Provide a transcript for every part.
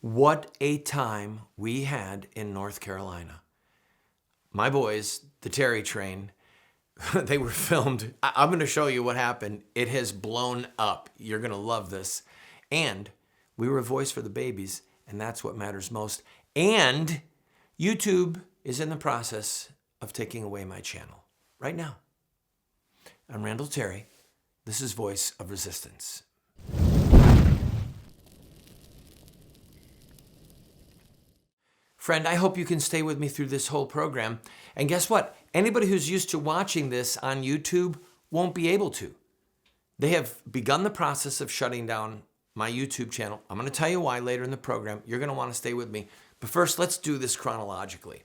What a time we had in North Carolina. My boys, the Terry Train, they were filmed. I'm going to show you what happened. It has blown up. You're going to love this. And we were a voice for the babies, and that's what matters most. And YouTube is in the process of taking away my channel right now. I'm Randall Terry. This is Voice of Resistance. Friend, I hope you can stay with me through this whole program. And guess what? Anybody who's used to watching this on YouTube won't be able to. They have begun the process of shutting down my YouTube channel. I'm going to tell you why later in the program. You're going to want to stay with me. But first, let's do this chronologically.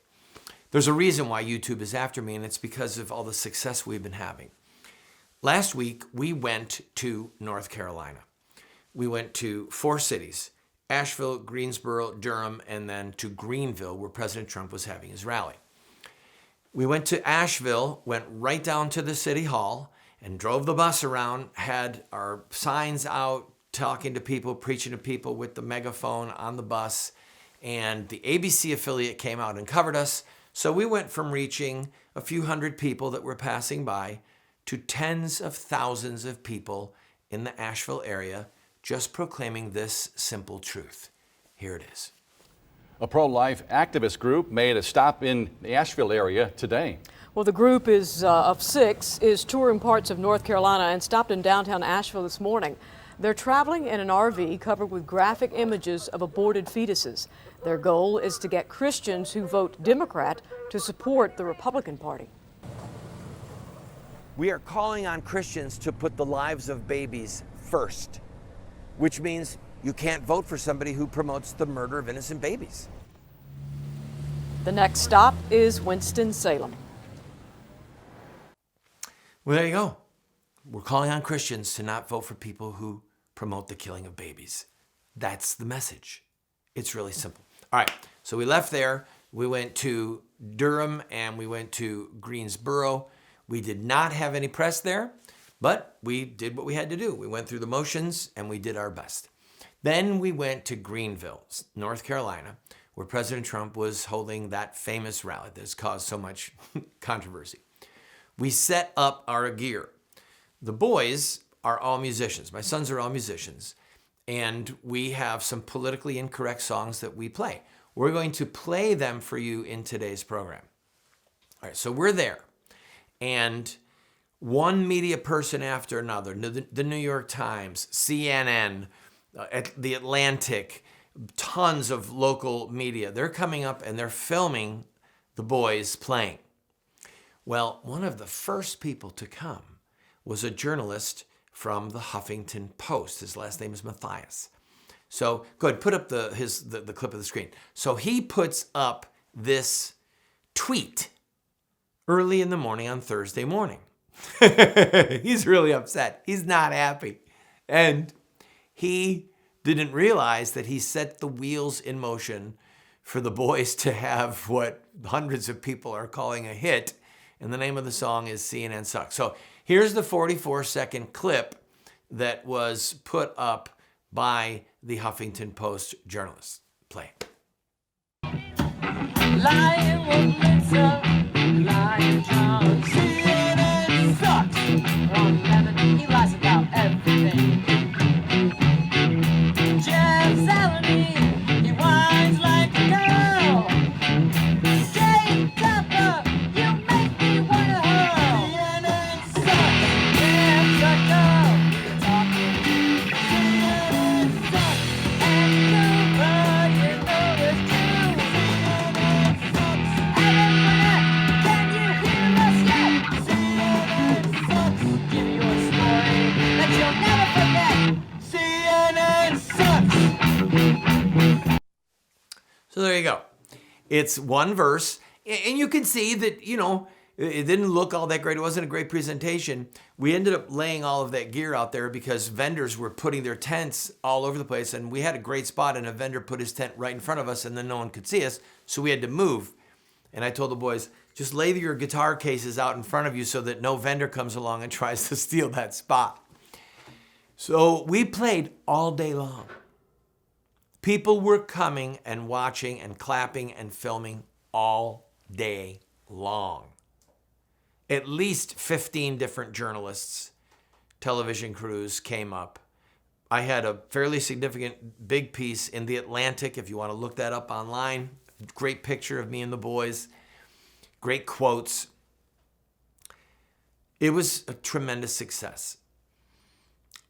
There's a reason why YouTube is after me, and it's because of all the success we've been having. Last week, we went to North Carolina. We went to 4 cities: Asheville, Greensboro, Durham, and then to Greenville, where President Trump was having his rally. We went to Asheville, went right down to the city hall, and drove the bus around, had our signs out, talking to people, preaching to people with the megaphone on the bus, and the ABC affiliate came out and covered us. So we went from reaching a few hundred people that were passing by to tens of thousands of people in the Asheville area, just proclaiming this simple truth. Here it is. A pro-life activist group made a stop in the Asheville area today. Well, the group of 6 is touring parts of North Carolina and stopped in downtown Asheville this morning. They're traveling in an RV covered with graphic images of aborted fetuses. Their goal is to get Christians who vote Democrat to support the Republican Party. We are calling on Christians to put the lives of babies first, which means you can't vote for somebody who promotes the murder of innocent babies. The next stop is Winston-Salem. Well, there you go. We're calling on Christians to not vote for people who promote the killing of babies. That's the message. It's really simple. All right, so we left there. We went to Durham and we went to Greensboro. We did not have any press there, but we did what we had to do. We went through the motions and we did our best. Then we went to Greenville, North Carolina, where President Trump was holding that famous rally that's caused so much controversy. We set up our gear. The boys are all musicians. My sons are all musicians. And we have some politically incorrect songs that we play. We're going to play them for you in today's program. All right, so we're there. And one media person after another, the New York Times, CNN, the Atlantic, tons of local media, they're coming up and they're filming the boys playing. Well, one of the first people to come was a journalist from the Huffington Post. His last name is Matthias. So go ahead, put up the clip of the screen. So he puts up this tweet early in the morning on Thursday morning. He's really upset. He's not happy. And he didn't realize that he set the wheels in motion for the boys to have what hundreds of people are calling a hit. And the name of the song is CNN Sucks. So here's the 44-second clip that was put up by the Huffington Post journalist. Play. Lying woman's up, lying John. CNN sucks. Ron Lemon, he lies about everything. Jeff Saladin, he whines like a girl. Jay Tupper, you make me wanna hurl. CNN sucks, yeah, sucker. You're talking. CNN sucks, and Cooper, you know it's true. CNN sucks, and can you hear us yet? CNN sucks, give me your story that you'll never forget. CNN sucks. So there you go. It's one verse. And you can see that, it didn't look all that great. It wasn't a great presentation. We ended up laying all of that gear out there because vendors were putting their tents all over the place. And we had a great spot, and a vendor put his tent right in front of us, and then no one could see us. So we had to move. And I told the boys, just lay your guitar cases out in front of you so that no vendor comes along and tries to steal that spot. So we played all day long. People were coming and watching and clapping and filming all day long. At least 15 different journalists, television crews came up. I had a fairly significant big piece in The Atlantic, if you want to look that up online. Great picture of me and the boys. Great quotes. It was a tremendous success.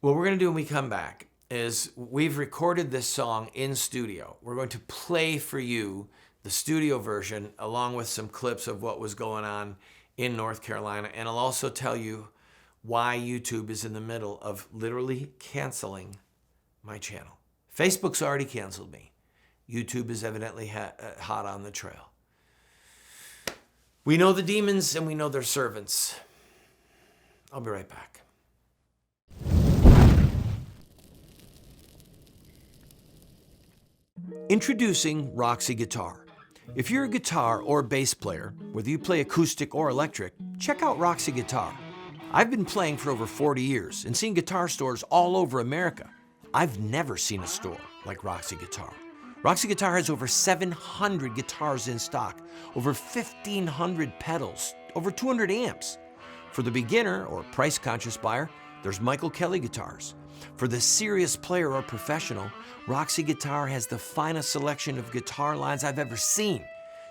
What we're going to do when we come back is we've recorded this song in studio. We're going to play for you the studio version along with some clips of what was going on in North Carolina. And I'll also tell you why YouTube is in the middle of literally canceling my channel. Facebook's already canceled me. YouTube is evidently hot on the trail. We know the demons and we know their servants. I'll be right back. Introducing Roxy Guitar. If you're a guitar or bass player, whether you play acoustic or electric, check out Roxy Guitar. I've been playing for over 40 years and seen guitar stores all over America. I've never seen a store like Roxy Guitar. Roxy Guitar has over 700 guitars in stock, over 1,500 pedals, over 200 amps. For the beginner or price-conscious buyer, there's Michael Kelly guitars. For the serious player or professional, Roxy Guitar has the finest selection of guitar lines I've ever seen.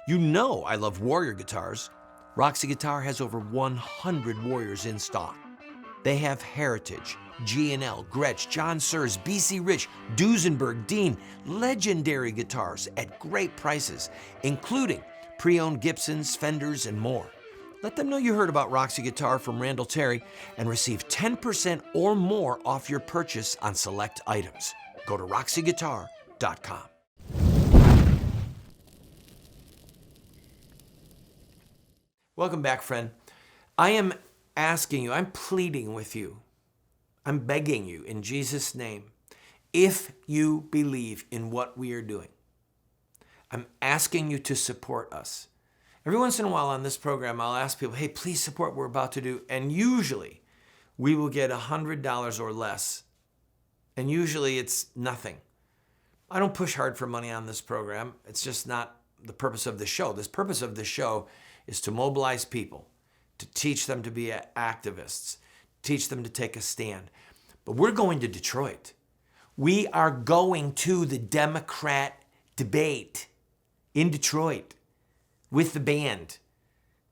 You know I love Warrior guitars. Roxy Guitar has over 100 Warriors in stock. They have Heritage, G&L, Gretsch, John Sears, BC Rich, Duesenberg, Dean, legendary guitars at great prices, including pre-owned Gibsons, Fenders, and more. Let them know you heard about Roxy Guitar from Randall Terry and receive 10% or more off your purchase on select items. Go to roxyguitar.com. Welcome back, friend. I am asking you, I'm pleading with you, I'm begging you in Jesus' name, if you believe in what we are doing, I'm asking you to support us. Every once in a while on this program, I'll ask people, hey, please support what we're about to do. And usually we will get $100 or less. And usually it's nothing. I don't push hard for money on this program. It's just not the purpose of the show. The purpose of the show is to mobilize people, to teach them to be activists, teach them to take a stand. But we're going to Detroit. We are going to the Democrat debate in Detroit with the band.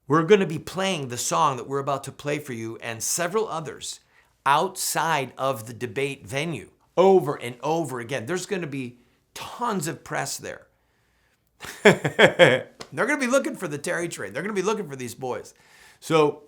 We're going to be playing the song that we're about to play for you and several others outside of the debate venue over and over again. There's going to be tons of press there. They're going to be looking for the Terry train. They're going to be looking for these boys. So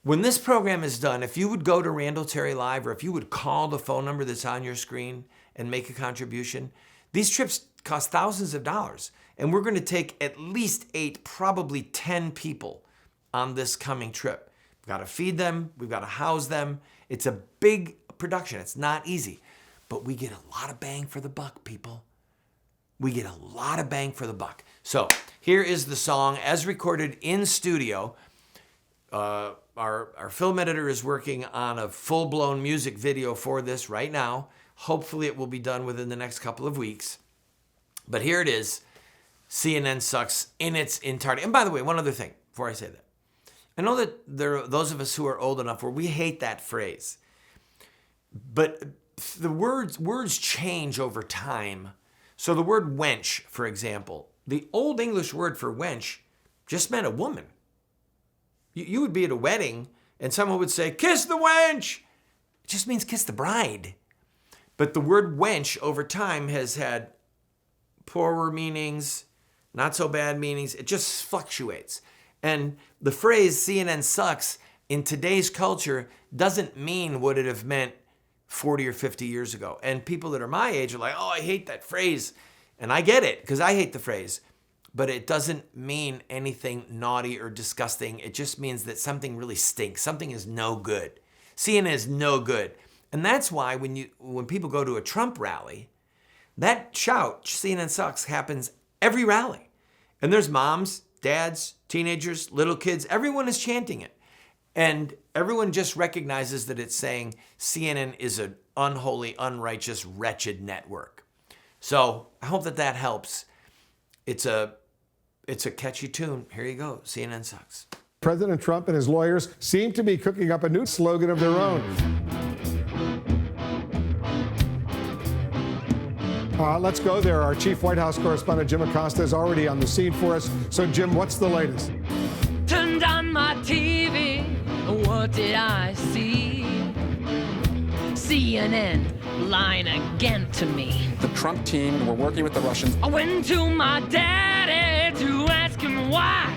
when this program is done, if you would go to Randall Terry Live or if you would call the phone number that's on your screen and make a contribution, these trips cost thousands of dollars. And we're going to take at least 8, probably 10 people on this coming trip. We've got to feed them. We've got to house them. It's a big production. It's not easy. But we get a lot of bang for the buck, people. We get a lot of bang for the buck. So here is the song as recorded in studio. Our film editor is working on a full-blown music video for this right now. Hopefully it will be done within the next couple of weeks. But here it is. CNN sucks in its entirety. And by the way, one other thing before I say that. I know that there are those of us who are old enough where we hate that phrase. But the words change over time. So the word wench, for example, the Old English word for wench just meant a woman. You would be at a wedding and someone would say, kiss the wench. It just means kiss the bride. But the word wench over time has had poorer meanings, not so bad meanings. It just fluctuates. And the phrase CNN sucks in today's culture doesn't mean what it have meant 40 or 50 years ago. And people that are my age are like, oh, I hate that phrase. And I get it because I hate the phrase. But it doesn't mean anything naughty or disgusting. It just means that something really stinks. Something is no good. CNN is no good. And that's why when people go to a Trump rally, that shout, CNN sucks, happens every rally. And there's moms, dads, teenagers, little kids, everyone is chanting it. And everyone just recognizes that it's saying CNN is an unholy, unrighteous, wretched network. So I hope that that helps. It's a catchy tune. Here you go. CNN sucks. President Trump and his lawyers seem to be cooking up a new slogan of their own. Let's go there. Our chief White House correspondent, Jim Acosta, is already on the scene for us. So, Jim, what's the latest? Turned on my TV, what did I see? CNN lying again to me. The Trump team were working with the Russians. I went to my daddy to ask him why.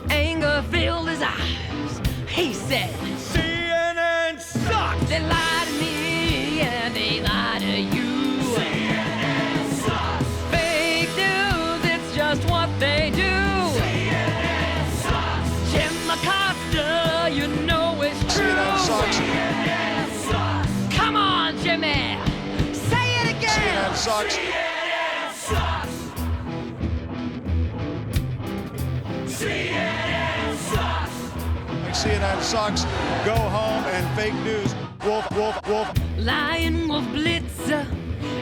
Anger filled his eyes. He said, CNN sucks. They lie to me and they lie to you. CNN sucks. Fake news, it's just what they do. CNN sucks. Jim Acosta, you know it's true. CNN sucks. CNN sucks. Come on, Jimmy. Say it again. CNN sucks. CNN sucks. CNN sucks. CNN sucks. Go home and fake news. Wolf, wolf, wolf. Lion Wolf Blitzer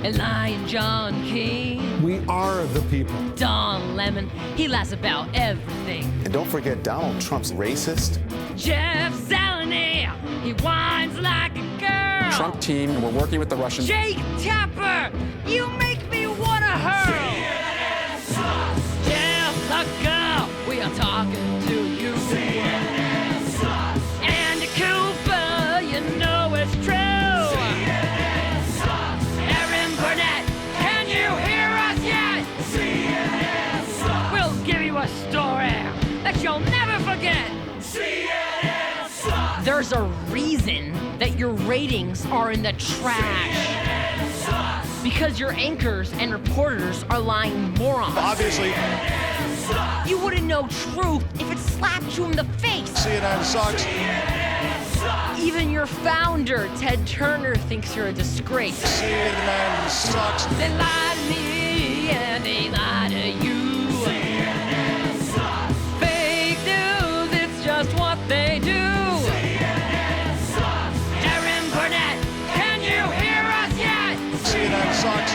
and Lion John King. We are the people. Don Lemon, he lies about everything. And don't forget Donald Trump's racist. Jeff Zeleny, he whines like a girl. Trump team were working with the Russians. Jake Tapper, you make me wanna hurl. CNN sucks. Jeff Tucker, we are talking to you. CNN sucks. Andy Cooper, you know it's true. CNN sucks. Aaron Burnett, can you hear us yet? CNN sucks. We'll give you a story that you'll never forget. CNN sucks. There's a reason that your ratings are in the trash. CNN sucks. Because your anchors and reporters are lying morons. Obviously, CNN sucks. You wouldn't know truth if it slapped you in the face. CNN sucks. CNN sucks. Even your founder, Ted Turner, thinks you're a disgrace. CNN sucks. They lie to me and they lie to you. CNN sucks. Fake news, it's just what they do. CNN sucks. Aaron Burnett, can you hear us yet? CNN sucks.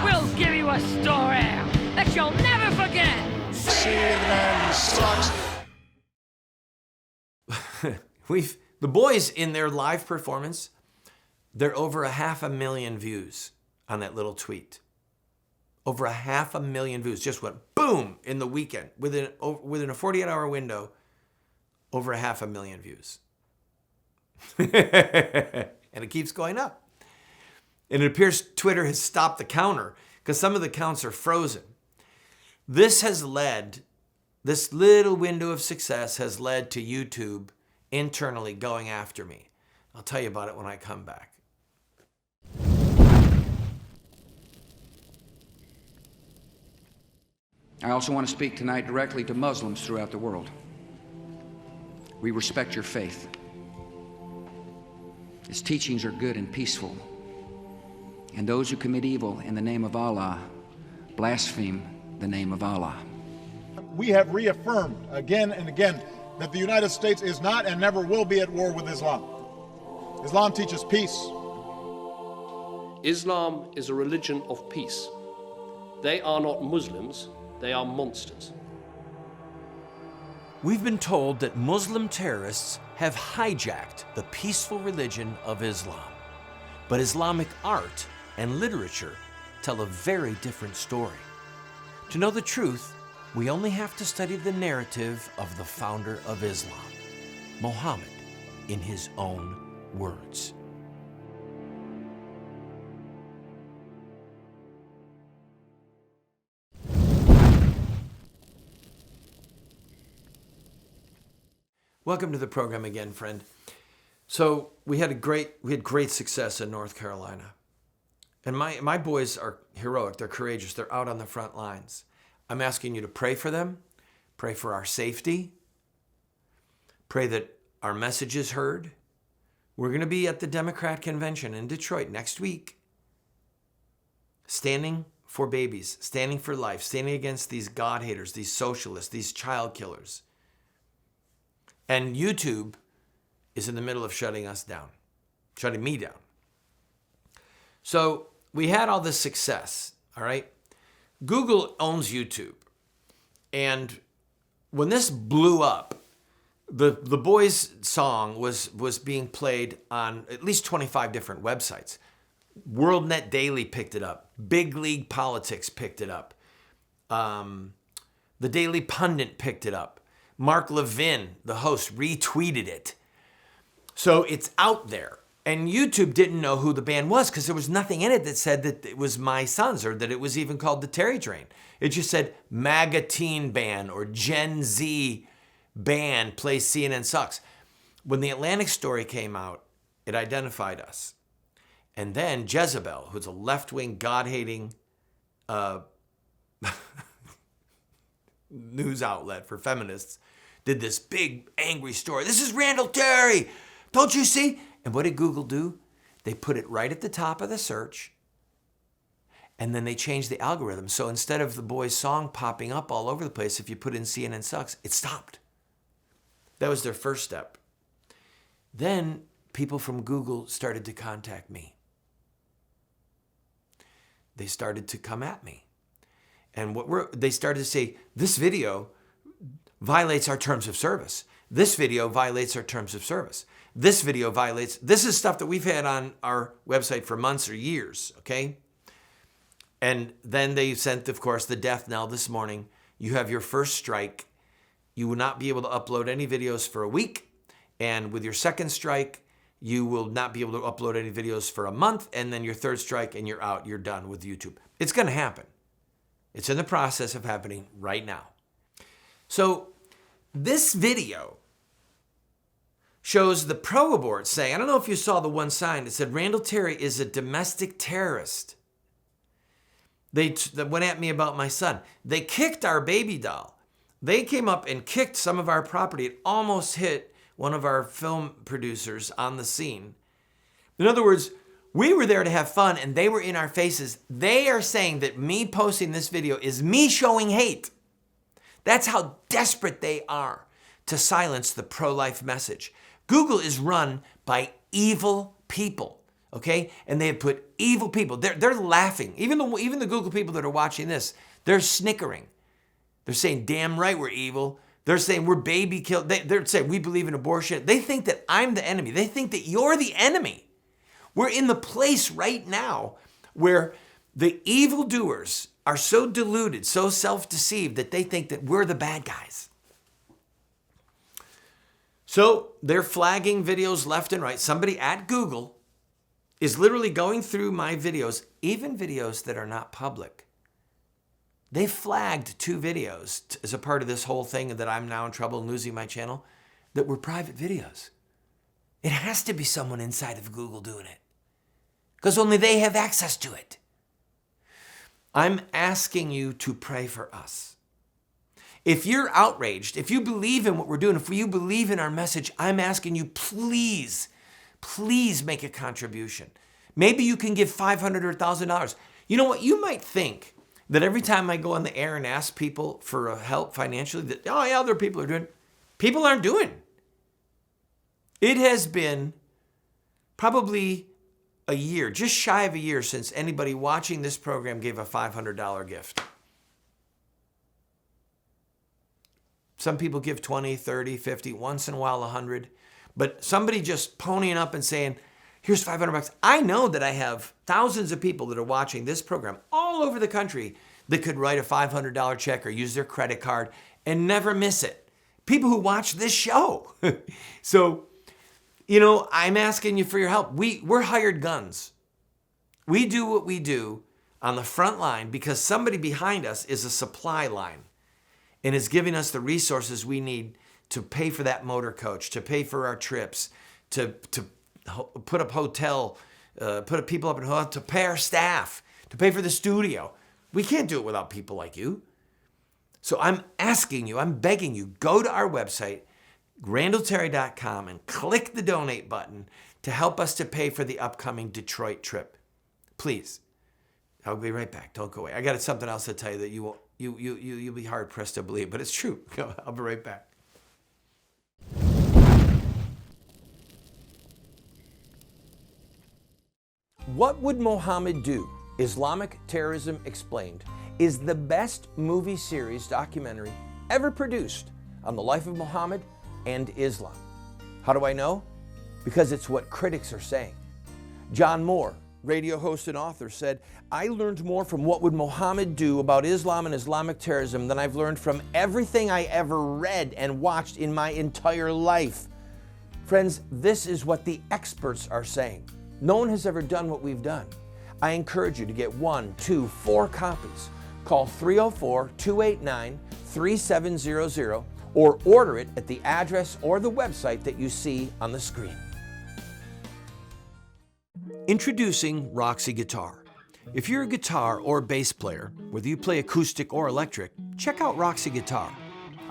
We'll give you a story that you'll never forget. CNN sucks. The boys in their live performance, they're over 500,000 views on that little tweet. Over 500,000 views. Just went boom in the weekend. Within a 48-hour window, over 500,000 views. And it keeps going up. And it appears Twitter has stopped the counter because some of the counts are frozen. This little window of success has led to YouTube internally going after me. I'll tell you about it when I come back. I also want to speak tonight directly to Muslims throughout the world. We respect your faith. Its teachings are good and peaceful. And those who commit evil in the name of Allah blaspheme the name of Allah. We have reaffirmed again and again that the United States is not and never will be at war with Islam. Islam teaches peace. Islam is a religion of peace. They are not Muslims, they are monsters. We've been told that Muslim terrorists have hijacked the peaceful religion of Islam. But Islamic art and literature tell a very different story. To know the truth, we only have to study the narrative of the founder of Islam, Muhammad, in his own words. Welcome to the program again, friend. So we had great success in North Carolina. And my boys are heroic, they're courageous, they're out on the front lines. I'm asking you to pray for them, pray for our safety, pray that our message is heard. We're going to be at the Democrat convention in Detroit next week, standing for babies, standing for life, standing against these God haters, these socialists, these child killers. And YouTube is in the middle of shutting us down, shutting me down. So we had all this success, all right? Google owns YouTube. And when this blew up, the boys' song was being played on at least 25 different websites. WorldNet Daily picked it up. Big League Politics picked it up. The Daily Pundit picked it up. Mark Levin, the host, retweeted it. So it's out there. And YouTube didn't know who the band was because there was nothing in it that said that it was my sons or that it was even called the Terry Train. It just said MAGA Teen Band or Gen Z Band plays CNN Sucks. When the Atlantic story came out, it identified us. And then Jezebel, who's a left-wing, God-hating news outlet for feminists, did this big, angry story. This is Randall Terry. Don't you see? And what did Google do? They put it right at the top of the search, and then they changed the algorithm. So instead of the boys' song popping up all over the place, if you put in CNN Sucks, it stopped. That was their first step. Then people from Google started to contact me. They started to come at me. And they started to say, this video violates our terms of service. This video violates our terms of service. This video violates, this is stuff that we've had on our website for months or years, okay? And then they sent, of course, the death knell this morning. You have your first strike. You will not be able to upload any videos for a week. And with your second strike, you will not be able to upload any videos for a month. And then your third strike and you're out, you're done with YouTube. It's going to happen. It's in the process of happening right now. So this video shows the pro-abort saying, I don't know if you saw the one sign that said, Randall Terry is a domestic terrorist. They went at me about my son. They kicked our baby doll. They came up and kicked some of our property. It almost hit one of our film producers on the scene. In other words, we were there to have fun and they were in our faces. They are saying that me posting this video is me showing hate. That's how desperate they are to silence the pro-life message. Google is run by evil people, okay? And they have put evil people. They're laughing. Even the Google people that are watching this, they're snickering. They're saying, damn right we're evil. They're saying we're baby killed. They're saying we believe in abortion. They think that I'm the enemy. They think that you're the enemy. We're in the place right now where the evildoers are so deluded, so self-deceived that they think that we're the bad guys. So they're flagging videos left and right. Somebody at Google is literally going through my videos, even videos that are not public. They flagged 2 videos as a part of this whole thing that I'm now in trouble and losing my channel that were private videos. It has to be someone inside of Google doing it because only they have access to it. I'm asking you to pray for us. If you're outraged, if you believe in what we're doing, if you believe in our message, I'm asking you, please, please make a contribution. Maybe you can give $500 or $1,000. You know what? You might think that every time I go on the air and ask people for help financially, that, oh yeah, other people are doing. People aren't doing. It has been probably a year, just shy of a year, since anybody watching this program gave a $500 gift. Some people give 20, 30, 50, once in a while 100. But somebody just ponying up and saying, here's $500. I know that I have thousands of people that are watching this program all over the country that could write a $500 check or use their credit card and never miss it. People who watch this show. So, you know, I'm asking you for your help. We're hired guns. We do what we do on the front line because somebody behind us is a supply line and is giving us the resources we need to pay for that motor coach, to pay for our trips, to put up hotel, put people up in hotel, to pay our staff, to pay for the studio. We can't do it without people like you. So I'm asking you, I'm begging you, go to our website, randallterry.com, and click the donate button to help us to pay for the upcoming Detroit trip. Please. I'll be right back. Don't go away. I got something else to tell you that you'll be hard pressed to believe, but it's true. I'll be right back. What would Muhammad do Islamic Terrorism Explained is the best movie series documentary ever produced on the life of Muhammad and Islam. How do I know? Because it's what critics are saying. John Moore, radio host and author, said, "I learned more from What Would Muhammad Do about Islam and Islamic terrorism than I've learned from everything I ever read and watched in my entire life." Friends, this is what the experts are saying. No one has ever done what we've done. I encourage you to get 1, 2, 4 copies. Call 304-289-3700 or order it at the address or the website that you see on the screen. Introducing Roxy Guitar. If you're a guitar or bass player, whether you play acoustic or electric, check out Roxy Guitar.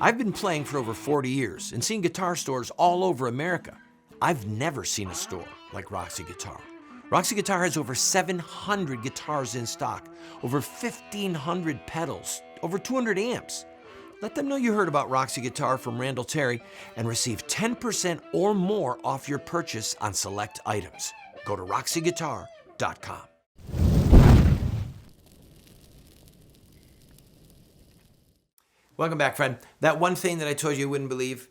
I've been playing for over 40 years and seen guitar stores all over America. I've never seen a store like Roxy Guitar. Roxy Guitar has over 700 guitars in stock, over 1,500 pedals, over 200 amps. Let them know you heard about Roxy Guitar from Randall Terry and receive 10% or more off your purchase on select items. Go to roxyguitar.com. Welcome back, friend. That one thing that I told you wouldn't believe,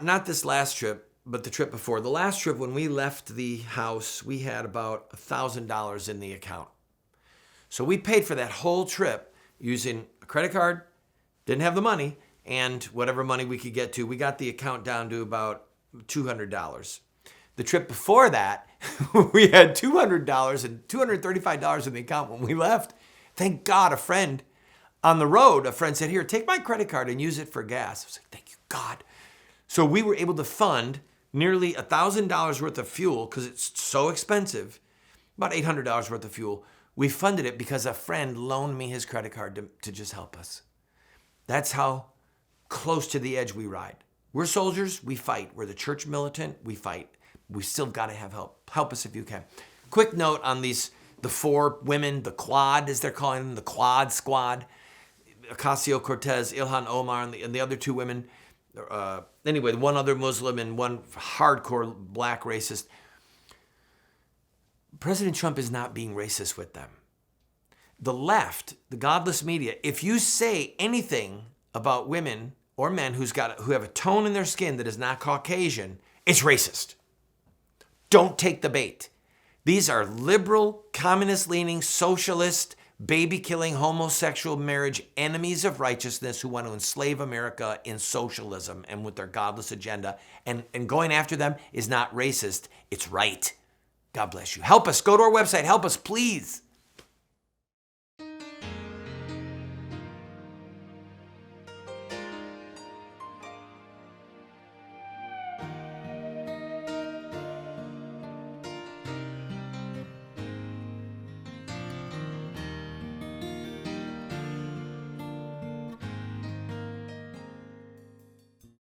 not this last trip, but the trip before. The last trip, when we left the house, we had about $1,000 in the account. So we paid for that whole trip using a credit card, didn't have the money, and whatever money we could get to. We got the account down to about $200. The trip before that, we had $200 and $235 in the account when we left. Thank God, a friend on the road, a friend said, "Here, take my credit card and use it for gas." I was like, thank you, God. So we were able to fund nearly $1,000 worth of fuel because it's so expensive, about $800 worth of fuel. We funded it because a friend loaned me his credit card to just help us. That's how close to the edge we ride. We're soldiers, we fight. We're the church militant, we fight. We still got to have help. Help us if you can. Quick note on the 4 women, the quad, as they're calling them, the quad squad. Ocasio-Cortez, Ilhan Omar, and the other 2 women. Anyway, one other Muslim and one hardcore black racist. President Trump is not being racist with them. The left, the godless media, if you say anything about women or men who have a tone in their skin that is not Caucasian, it's racist. Don't take the bait. These are liberal, communist-leaning, socialist, baby-killing, homosexual marriage enemies of righteousness who want to enslave America in socialism and with their godless agenda. And going after them is not racist, it's right. God bless you. Help us. Go to our website. Help us, please.